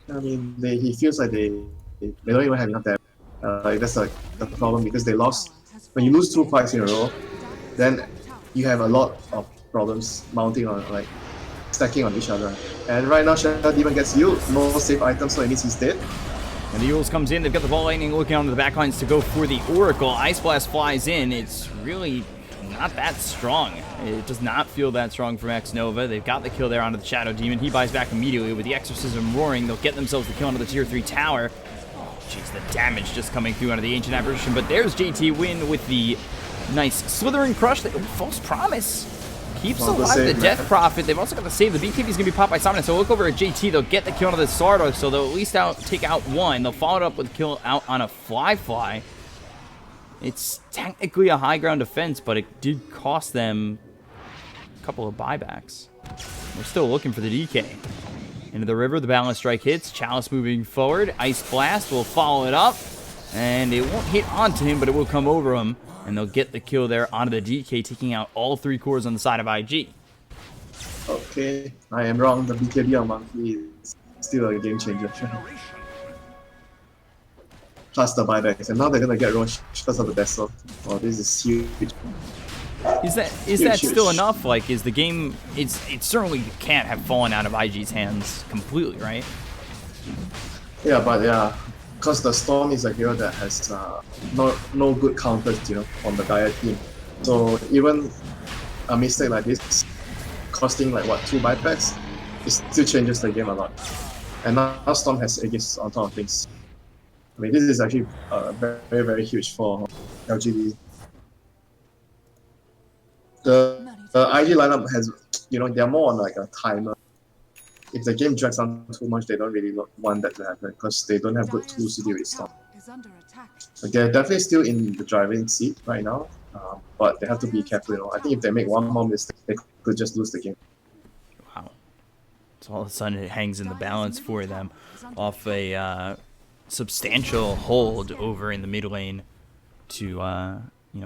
Speaker 1: I mean, he feels like they don't even have enough damage. That's like the problem because they lost. When you lose 2 fights in a row, then you have a lot of problems mounting on, like, stacking on each other. And right now, Shadow Demon gets healed, no safe items, so it means he's dead.
Speaker 2: And the Eagles comes in, they've got the Ball Lightning looking onto the backlines to go for the Oracle. Ice Blast flies in, it's really not that strong. It does not feel that strong from X-Nova. They've got the kill there onto the Shadow Demon. He buys back immediately with the Exorcism roaring. They'll get themselves the kill onto the Tier 3 tower. Jeez, the damage just coming through onto the Ancient Apparition. But there's JT Win with the nice Slithering Crush. False Promise keeps alive the Death Prophet. They've also got the save. The BKB is going to be popped by Somnus. So look over at JT. They'll get the kill onto the Sardar. So they'll at least take out 1. They'll follow it up with a kill out on a Fly. It's technically a high ground defense, but it did cost them a couple of buybacks. They're still looking for the DK. Into the river, the Balance Strike hits. Chalice moving forward. Ice Blast will follow it up. And it won't hit onto him, but it will come over him. And they'll get the kill there onto the DK, taking out all 3 cores on the side of IG.
Speaker 1: Okay, I am wrong. The BKB on Monkey is still a game changer. Plus the buybacks, and now they're gonna get rushed because of the Vessel. Oh, this is huge.
Speaker 2: Is that still enough? Like, is the game? It certainly can't have fallen out of IG's hands completely, right?
Speaker 1: Yeah, but yeah, because the Storm is a hero that has no good counters, you know, on the Dire team. So even a mistake like this, costing like what 2 buybacks, it still changes the game a lot. And now Storm has Aegis on top of things. I mean, this is actually very, very huge for LGD. The IG lineup has, they're more on like a timer. If the game drags on too much, they don't really want that to happen because they don't have good tools to deal with stuff. They're definitely still in the driving seat right now, but they have to be careful. I think if they make one more mistake, they could just lose the game.
Speaker 2: Wow. So all of a sudden it hangs in the balance for them off a substantial hold over in the mid lane to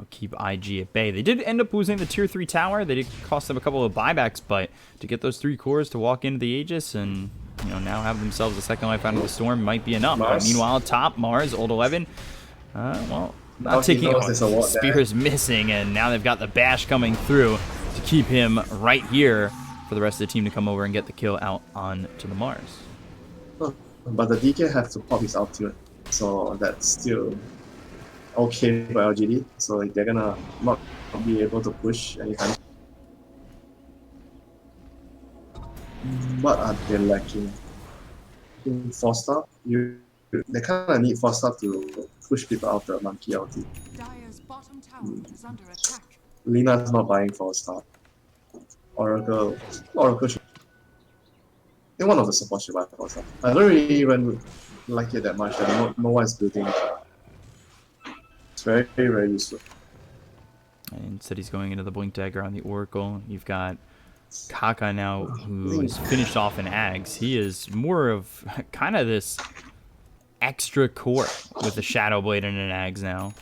Speaker 2: keep IG at bay. They did end up losing the tier 3 tower. They did cost them a couple of buybacks, but to get those 3 cores to walk into the Aegis and now have themselves a second life out of the storm might be enough. Meanwhile, top Mars, old 11. Not taking Spear's missing, and now they've got the bash coming through to keep him right here for the rest of the team to come over and get the kill out onto the Mars.
Speaker 1: But the DK have to pop his ultimate, so that's still okay for LGD. So they're gonna not be able to push anytime. What are they lacking? In 4-star, they kind of need 4-star to push people out the monkey ulti. Lina's not buying 4-star. Oracle should. I think one of the supports should buy 4-star. I don't really even like it that much. No one's building it. It's very, very useful.
Speaker 2: And instead he's going into the Blink Dagger on the Oracle. You've got Kaka now, who is finished off in Ags. He is more of kind of this extra core with a Shadow Blade and an Ags now.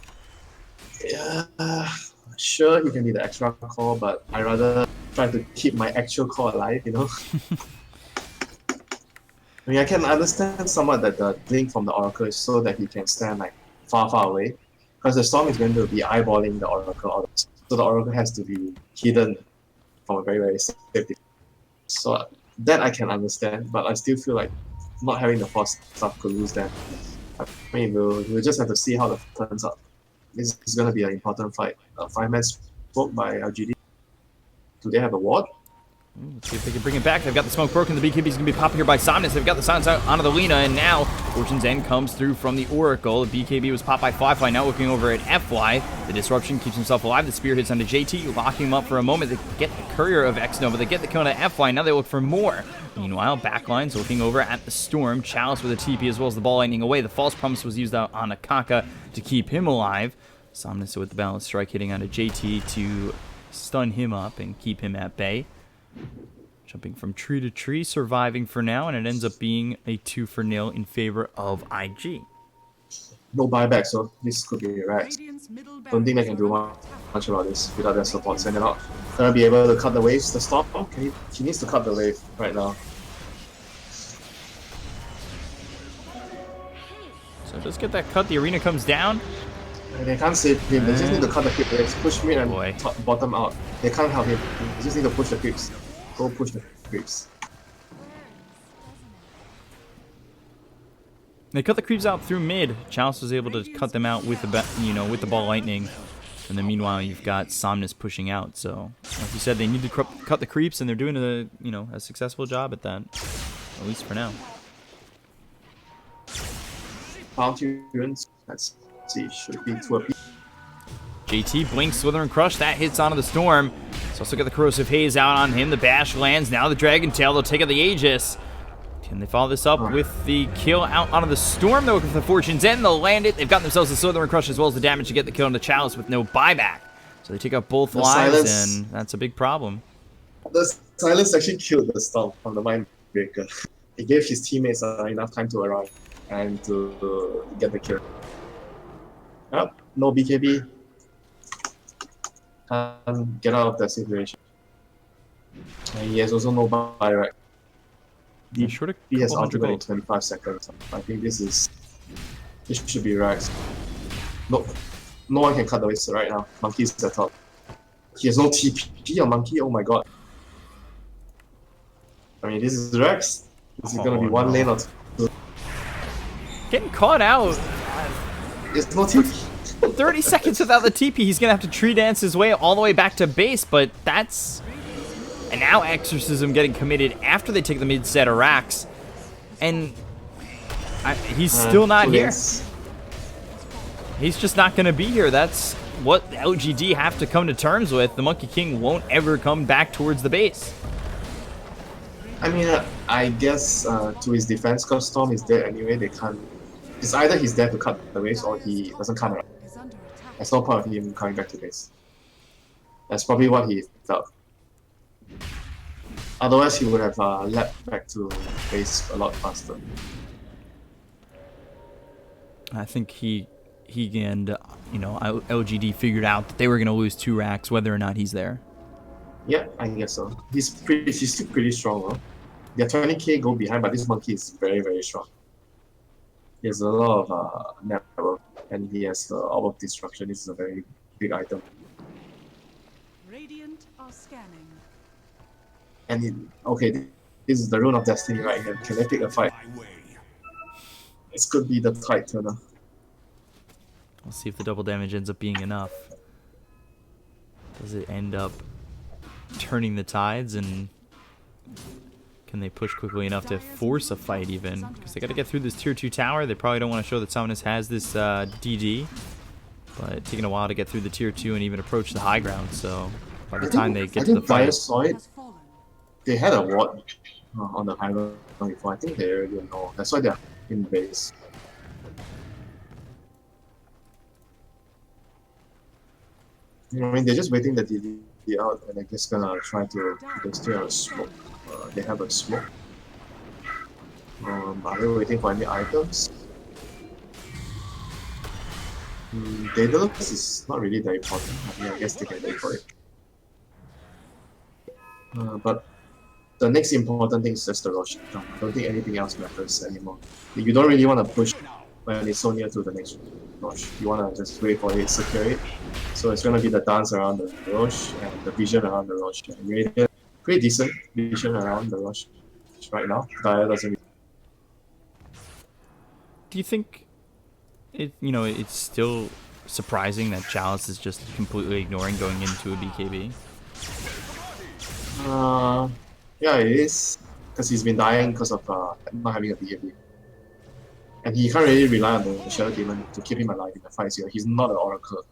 Speaker 1: Yeah, sure he can be the extra core, but I rather try to keep my actual core alive, I mean, I can understand somewhat that the blink from the Oracle is so that he can stand like far, far away, because the storm is going to be eyeballing the Oracle, so the Oracle has to be hidden from a very, very safe distance. So that I can understand, but I still feel like not having the force stuff could lose them. I mean, we'll just have to see how it turns out. This is going to be an important fight. A 5-man smoke by LGD. Do they have a ward?
Speaker 2: Let's see if they can bring it back. They've got the smoke broken. The BKB's going to be popping here by Somnus. They've got the silence out onto the Lina, and now Fortune's End comes through from the Oracle. The BKB was popped by Flyfly, now looking over at FY. The disruption keeps himself alive. The spear hits onto JT, locking him up for a moment. They get the courier of X-Nova. They get the kill onto FY. Now they look for more. Meanwhile, backlines looking over at the Storm. Chalice with a TP as well as the ball lightning away. The false promise was used out on Akaka to keep him alive. Somnus with the balance strike hitting onto JT to stun him up and keep him at bay. Jumping from tree to tree, surviving for now, and it ends up being a 2-0 in favor of IG.
Speaker 1: No buyback, so this could be Rex. Don't think they can do much about this without their support, so they're not gonna be able to cut the waves. The storm, he needs to cut the wave right now.
Speaker 2: So just get that cut. The arena comes down.
Speaker 1: They can't save him. They just need to cut the creep waves. Push mid and bottom out. They can't help him. They just need to push the creeps. Go push the creeps.
Speaker 2: They cut the creeps out through mid. Chalice was able to cut them out with the with the ball lightning. And then meanwhile you've got Somnus pushing out. So like you said, they need to cut the creeps, and they're doing a successful job at that, at least for now.
Speaker 1: Let's see, should be to a
Speaker 2: JT blinks, Slither and Crush. That hits onto the Storm. Let's also get the Corrosive Haze out on him. The Bash lands. Now the Dragon Tail. They'll take out the Aegis. Can they follow this up with the kill out onto the Storm? They're looking for the Fortune's End. They'll land it. They've got themselves the Slither and Crush as well as the damage to get the kill on the Chalice with no buyback. So they take out both lives, and that's a big problem.
Speaker 1: The Silence actually killed the Storm from the Mindbreaker. He gave his teammates enough time to arrive and to get the kill. Yep, no BKB. Can't get out of that situation. And he has also no buy right. He has ultimate in 25 seconds. I think this should be right. No one can cut the waste right now. Monkey's at top. He has no TP on Monkey. Oh my god. I mean, this is Rex. This is gonna be one lane or two.
Speaker 2: Getting caught out.
Speaker 1: It's no TP.
Speaker 2: 30 seconds without the TP. He's going to have to tree dance his way all the way back to base, but that's... And now Exorcism getting committed after they take the mid-set of Rax. And he's still not here. He's just not going to be here. That's what LGD have to come to terms with. The Monkey King won't ever come back towards the base.
Speaker 1: I mean, I guess to his defense, because Storm is dead anyway, they can't... It's either he's there to cut the waves or he doesn't come around. There's no point of him coming back to base. That's probably what he felt. Otherwise, he would have leapt back to base a lot faster.
Speaker 2: I think he and LGD figured out that they were going to lose 2 racks whether or not he's there.
Speaker 1: Yeah, I guess so. He's still pretty strong, though. Their 20k go behind, but this monkey is very, very strong. He has a lot of network, and he has the Orb of Destruction. This is a very big item.
Speaker 3: Radiant are scanning.
Speaker 1: And okay, this is the Rune of Destiny right here. Can they pick a fight? This could be the Tide Turner.
Speaker 2: We'll see if the double damage ends up being enough. Does it end up turning the tides, and can they push quickly enough to force a fight even? Because they got to get through this tier 2 tower. They probably don't want to show that Summonus has this DD, but it's taking a while to get through the tier 2 and even approach the high ground. So by the time they get to the fight,
Speaker 1: saw it. They had a ward on the high ground before. I think they already know. That's why they're in base. I mean, they're just waiting the DD out, and they're just gonna try to. They still have a smoke. They have a smoke. Are they waiting for any items? Daedalus is not really that important. I mean, I guess they can wait for it. But the next important thing is just the rush. I don't think anything else matters anymore. You don't really want to push when it's so near to the next rush. You want to just wait for it, secure it. So it's going to be the dance around the rush and the vision around the rush. And Radiant, pretty decent vision around the rush right now. Dire doesn't.
Speaker 2: do you think it's still surprising that Chalice is just completely ignoring going into a BKB?
Speaker 1: Yeah, it is. Because he's been dying because of not having a BKB. And he can't really rely on the Shadow Demon to keep him alive in the fights here. He's not an Oracle.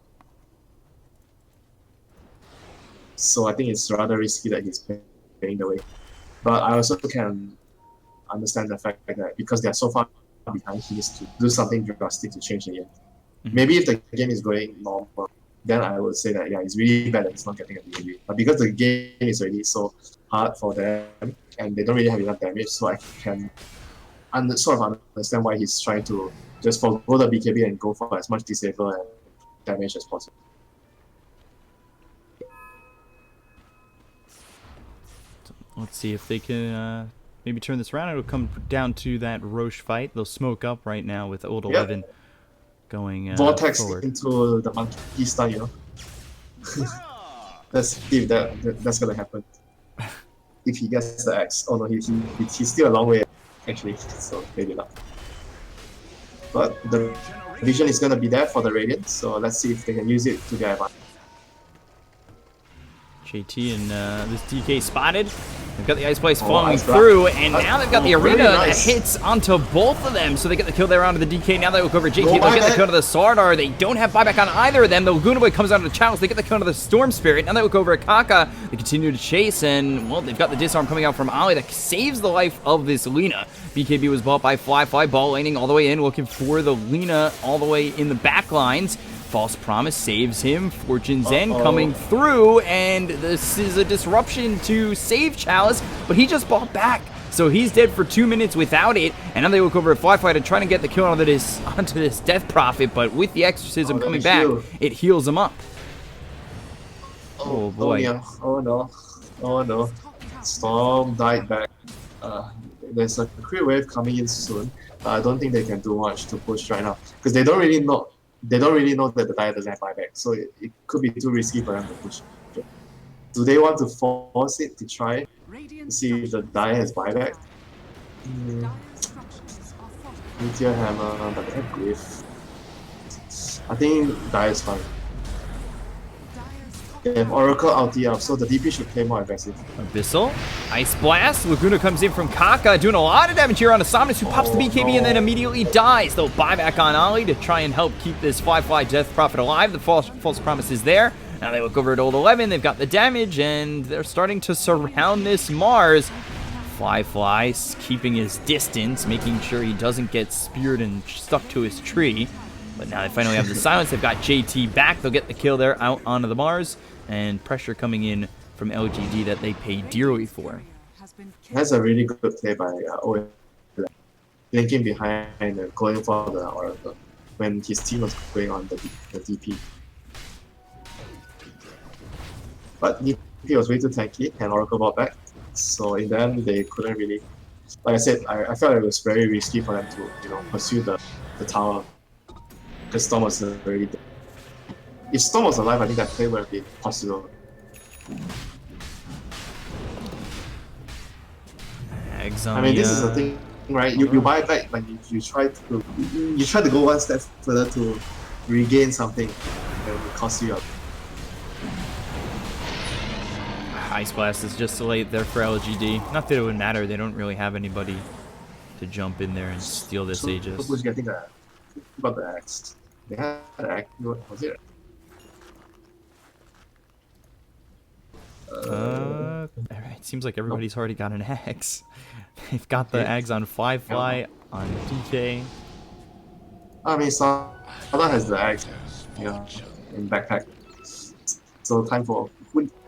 Speaker 1: So I think it's rather risky that he's playing the way. But I also can understand the fact that because they're so far behind, he needs to do something drastic to change the game. Maybe if the game is going normal, then I would say that yeah, it's really bad that he's not getting a BKB. But because the game is already so hard for them, and they don't really have enough damage, so I can sort of understand why he's trying to just forgo the BKB and go for as much disable and damage as possible.
Speaker 2: Let's see if they can maybe turn this around. It'll come down to that Roche fight. They'll smoke up right now with Old 11 going
Speaker 1: Vortex
Speaker 2: forward.
Speaker 1: into the monkey style, Let's see if that's gonna happen. If he gets the X. Oh no, he's still a long way actually, so maybe not. But the vision is gonna be there for the Radiant, so let's see if they can use it to their advantage.
Speaker 2: JT and this DK spotted. They've got the Ice Blast falling through, and now they've got the Arena that hits onto both of them. So they get the kill there onto the DK. Now they look over JT. They'll get the kill to the Sardar. They don't have buyback on either of them. The Laguna Boy comes out of the Chalice. They get the kill to the Storm Spirit. Now they look over at Kaka. They continue to chase, and well, they've got the disarm coming out from Ali that saves the life of this Lina. BKB was bought by Fly, ball laning all the way in, looking for the Lina all the way in the back lines. False Promise saves him. Fortune's End coming through, and this is a disruption to save Chalice, but he just bought back. So he's dead for 2 minutes without it, and now they look over at Fly to try to get the kill onto this Death Prophet, but with the Exorcism coming back, it heals him up. Oh boy.
Speaker 1: Oh no. Storm died back. There's a crit wave coming in soon. I don't think they can do much to push right now, because they don't really know that the Dire doesn't have buyback, so it could be too risky for them to push. Do they want to force it to try to see if the Dire has buyback? Meteor Hammer, but they have Glyph. I think Dire is fine. They have Oracle ulti up, so the DP should play more aggressive.
Speaker 2: Abyssal, Ice Blast. Laguna comes in from Kaka, doing a lot of damage here on Asamis, who pops the BKB and then immediately dies. They'll buy back on Ollie to try and help keep this Fly Death Prophet alive. The false promise is there. Now they look over at Old 11. They've got the damage, and they're starting to surround this Mars. Fly keeping his distance, making sure he doesn't get speared and stuck to his tree. But now they finally have the silence. They've got JT back. They'll get the kill there out onto the Mars. And pressure coming in from LGD that they pay dearly for.
Speaker 1: That's a really good play by Owen. Linking behind and going for the Oracle when his team was going on the DP. But DP was way too tanky and Oracle brought back. So in the end, they couldn't really... Like I said, I felt it was very risky for them to pursue the tower. Because Storm was already dead. If Storm was alive, I think that play would have been possible. I mean, this is the thing, right? You buy back, like you try to go one step further to regain something, and it costs you up.
Speaker 2: Ice Blast is just too late there for LGD. Not that it would matter. They don't really have anybody to jump in there and steal this Aegis.
Speaker 1: Who's getting that? About the axe? They had the axe. What was it?
Speaker 2: Alright, seems like everybody's already got an axe. They've got the axe on Fly, on DK.
Speaker 1: I mean, Sada has the axe, in backpack. So time for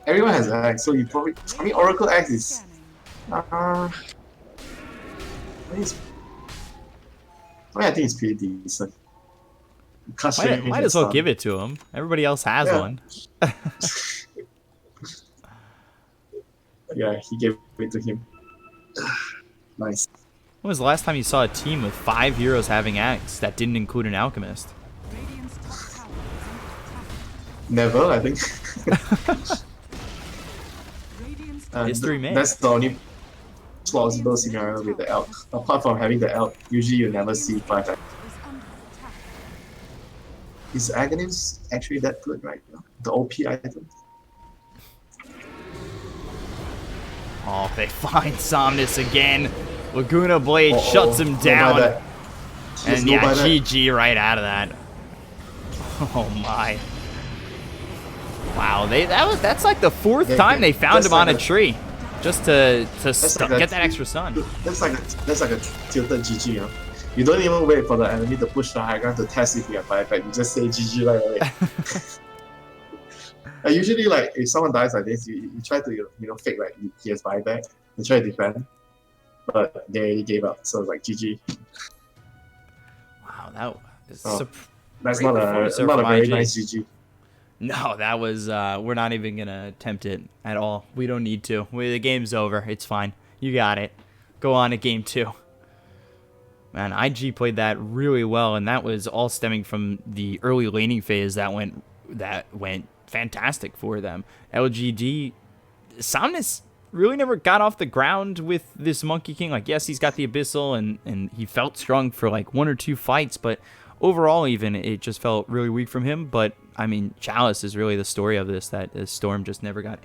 Speaker 1: everyone has an axe. So you probably, I mean, Oracle axe is, I think it's pretty decent.
Speaker 2: Might as well give it to him. Everybody else has one.
Speaker 1: Yeah, he gave it to him. Nice.
Speaker 2: When was the last time you saw a team with 5 heroes having axe that didn't include an alchemist?
Speaker 1: Never, I think.
Speaker 2: History made.
Speaker 1: That's the only plausible scenario with the elk. Apart from having the elk, usually you never see 5 axes. Is Aghanim actually that good right now? The OP item?
Speaker 2: Oh, they find Somnus again. Laguna Blade shuts him down. And yeah, GG right out of that. Oh my. Wow, that's like the 4th time they found him on a tree. Just to get that extra stun.
Speaker 1: That's like a tilted GG, You don't even wait for the enemy to push the high ground to test if you have buyback. You just say GG right away. Usually, like if someone dies like this, you try to fake like he has buyback. You try to defend, but they already gave up. So it's like GG.
Speaker 2: Wow, that is
Speaker 1: that's not a very nice GG.
Speaker 2: No, that was we're not even gonna attempt it at all. We don't need to. The game's over. It's fine. You got it. Go on to game 2. Man, IG played that really well, and that was all stemming from the early laning phase that went fantastic for them. LGD, Somnus really never got off the ground with this Monkey King. Like, yes, he's got the Abyssal, and he felt strong for like 1 or 2 fights, but overall even, it just felt really weak from him. But, I mean, Chalice is really the story of this, that Storm just never got